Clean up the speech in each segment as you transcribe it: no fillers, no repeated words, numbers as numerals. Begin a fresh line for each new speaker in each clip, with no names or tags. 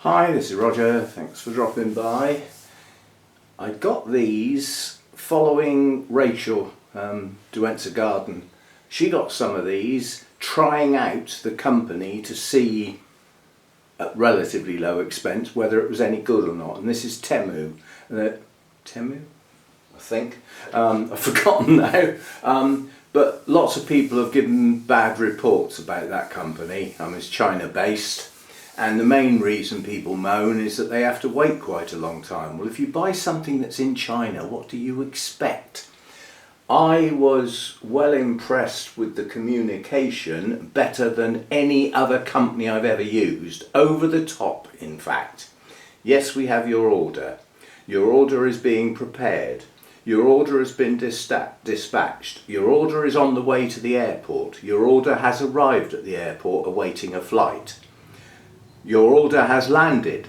Hi, this is Roger, thanks for dropping by. I got these following Rachel Duenza Garden. She got some of these trying out the company to see at relatively low expense whether it was any good or not. And this is Temu. Temu? I think. I've forgotten now. But lots of people have given bad reports about that company. It's China based. And the main reason people moan is that they have to wait quite a long time. Well, if you buy something that's in China, what do you expect? I was well impressed with the communication, better than any other company I've ever used. Over the top, in fact. Yes, we have your order. Your order is being prepared. Your order has been dispatched. Your order is on the way to the airport. Your order has arrived at the airport awaiting a flight. Your order has landed.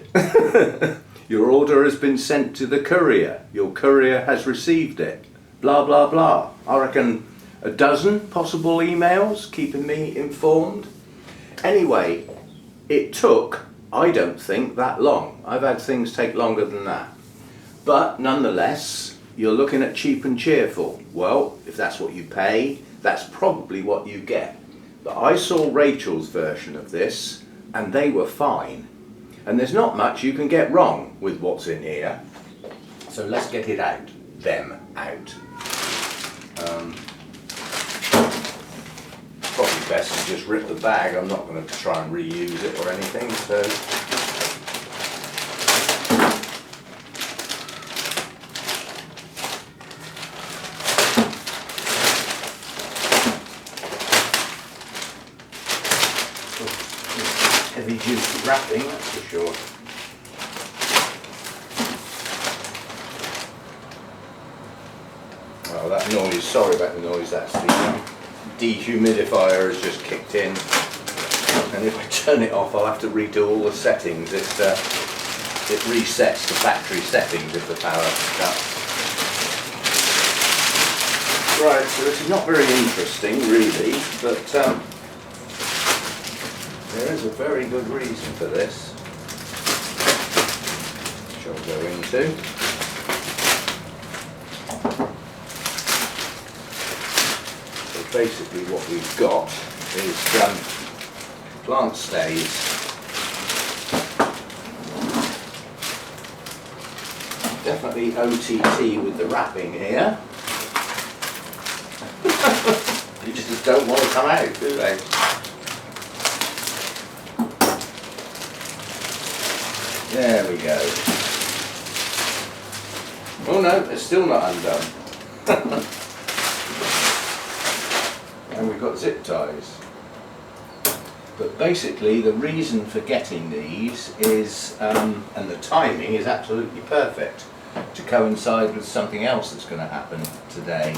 Your order has been sent to the courier. Your courier has received it. Blah, blah, blah. I reckon a dozen possible emails keeping me informed. Anyway, it took, I don't think, that long. I've had things take longer than that. But nonetheless, you're looking at cheap and cheerful. Well, if that's what you pay, that's probably what you get. But I saw Rachel's version of this, and they were fine. And there's not much you can get wrong with what's in here. So let's get it out. Them out. Probably best to just rip the bag. I'm not going to try and reuse it or anything. So heavy duty wrapping, that's for sure. Well, that noise, sorry about the noise, that's the dehumidifier has just kicked in. And if I turn it off, I'll have to redo all the settings. It resets the factory settings if the power cuts. Right, so this is not very interesting really, but there is a very good reason for this, which I'll go into. So basically what we've got is plant stays. Definitely OTT with the wrapping here. You just don't want to come out, do they? There we go. Oh no, it's still not undone. And we've got zip ties. But basically the reason for getting these is, and the timing is absolutely perfect to coincide with something else that's going to happen today.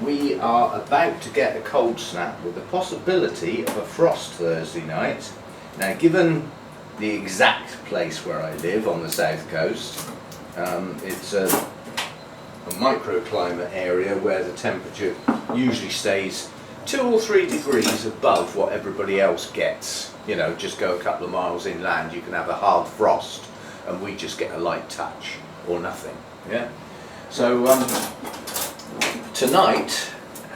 We are about to get a cold snap with the possibility of a frost Thursday night. Now, given the exact place where I live on the south coast, it's a microclimate area where the temperature usually stays 2 or 3 degrees above what everybody else gets. You know, just go a couple of miles inland, you can have a hard frost, and we just get a light touch or nothing. Yeah. So tonight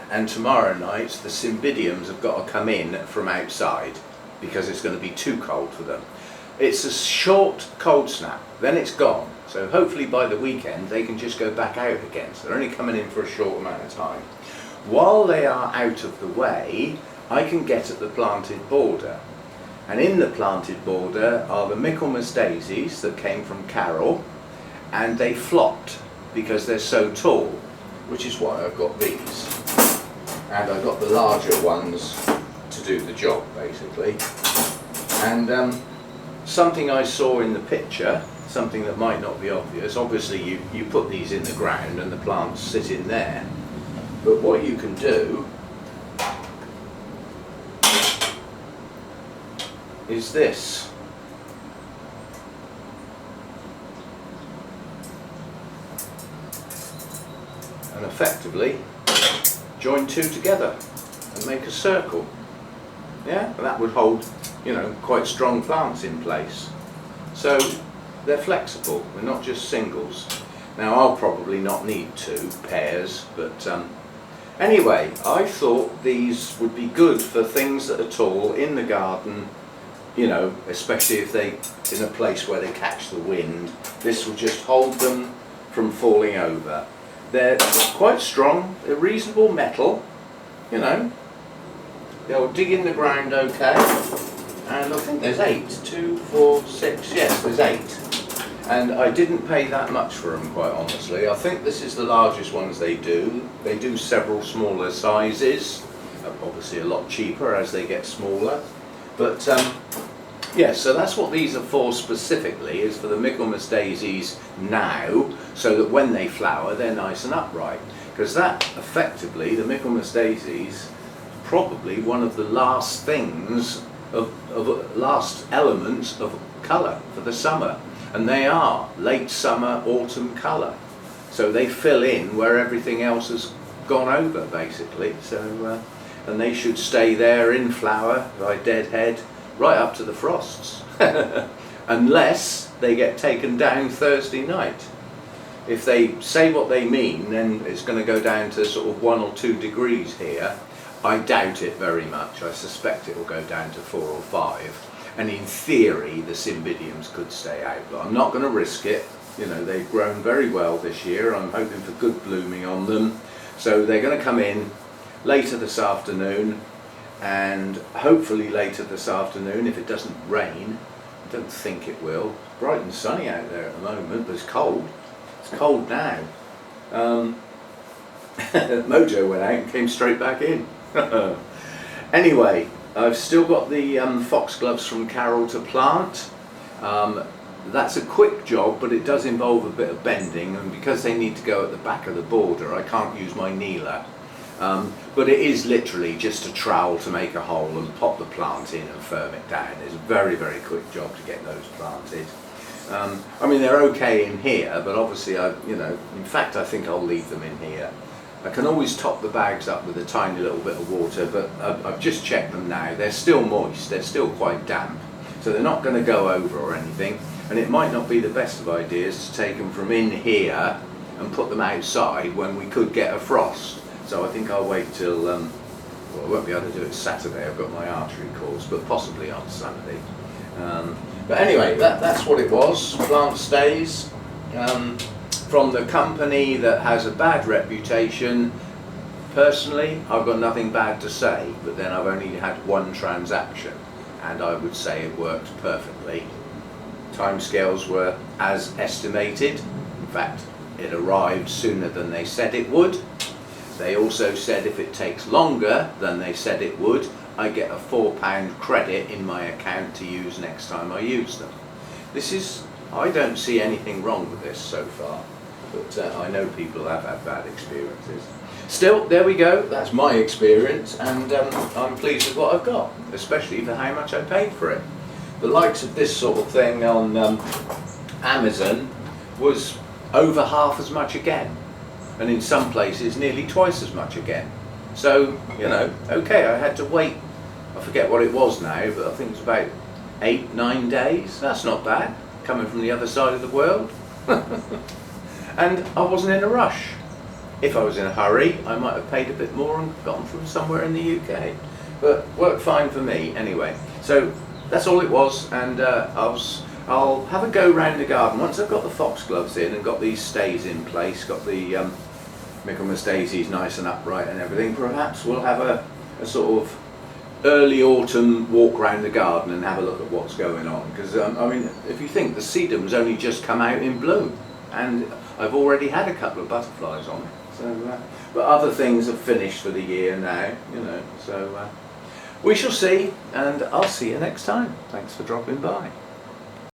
and tomorrow night, the cymbidiums have got to come in from outside because it's going to be too cold for them. It's a short cold snap, then it's gone. So hopefully by the weekend they can just go back out again. So they're only coming in for a short amount of time. While they are out of the way, I can get at the planted border. And in the planted border are the Michaelmas daisies that came from Carol, and they flopped because they're so tall, which is why I've got these. And I've got the larger ones to do the job, basically. And something I saw in the picture, something that might not be obvious, obviously you put these in the ground and the plants sit in there. But what you can do is this. And effectively join two together and make a circle. Yeah, and that would hold you know, quite strong plants in place. So they're flexible, they're not just singles. Now I'll probably not need 2 pairs, but anyway, I thought these would be good for things that are tall in the garden, you know, especially if they in a place where they catch the wind. This will just hold them from falling over. They're quite strong, they're reasonable metal, you know, they'll dig in the ground okay, and I think there's 8, 2, 4, 6, yes there's 8, and I didn't pay that much for them, quite honestly. I think this is the largest ones they do several smaller sizes, obviously a lot cheaper as they get smaller, but yeah, so that's what these are for specifically, is for the Michaelmas daisies now, so that when they flower they're nice and upright, because that effectively, the Michaelmas daisies, probably one of the last things last elements of colour for the summer, and they are late summer, autumn colour, so they fill in where everything else has gone over basically. So and they should stay there in flower by deadhead right up to the frosts unless they get taken down Thursday night. If they say what they mean, then it's going to go down to sort of 1 or 2 degrees here. I doubt it very much. I suspect it will go down to 4 or 5, and in theory the Cymbidiums could stay out, but I'm not going to risk it. You know, they've grown very well this year. I'm hoping for good blooming on them, so they're going to come in later this afternoon, and hopefully later this afternoon, if it doesn't rain. I don't think it will. It's bright and sunny out there at the moment, but it's cold. It's cold now. Mojo went out and came straight back in. Anyway, I've still got the foxgloves from Carol to plant. That's a quick job, but it does involve a bit of bending, and because they need to go at the back of the border, I can't use my kneeler. But it is literally just a trowel to make a hole and pop the plant in and firm it down. It's a very, very quick job to get those planted. I mean, they're okay in here, but obviously, you know, in fact I think I'll leave them in here. I can always top the bags up with a tiny little bit of water, but I've just checked them now. They're still moist, they're still quite damp, so they're not going to go over or anything, and it might not be the best of ideas to take them from in here and put them outside when we could get a frost. So I think I'll wait till, well, I won't be able to do it Saturday, I've got my archery course, but possibly on Sunday. But anyway, that's what it was, plant stays. From the company that has a bad reputation, personally, I've got nothing bad to say, but then I've only had 1 transaction, and I would say it worked perfectly. Timescales were as estimated. In fact, it arrived sooner than they said it would. They also said if it takes longer than they said it would, I get a £4 credit in my account to use next time I use them. I don't see anything wrong with this so far, but I know people have had bad experiences. Still, there we go, that's my experience, and I'm pleased with what I've got, especially for how much I paid for it. The likes of this sort of thing on Amazon was over half as much again, and in some places nearly twice as much again. So, you know, okay, I had to wait, I forget what it was now, but I think it's about 8-9 days. That's not bad, coming from the other side of the world. And I wasn't in a rush. If I was in a hurry, I might have paid a bit more and gotten from somewhere in the UK. But worked fine for me anyway. So that's all it was, and I'll have a go round the garden. Once I've got the foxgloves in and got these stays in place, got the Michaelmas daisies nice and upright and everything, perhaps we'll have a sort of early autumn walk round the garden and have a look at what's going on. Because I mean, if you think, the sedum's only just come out in bloom, and I've already had a couple of butterflies on it. So, but other things have finished for the year now, you know. So we shall see, and I'll see you next time. Thanks for dropping by.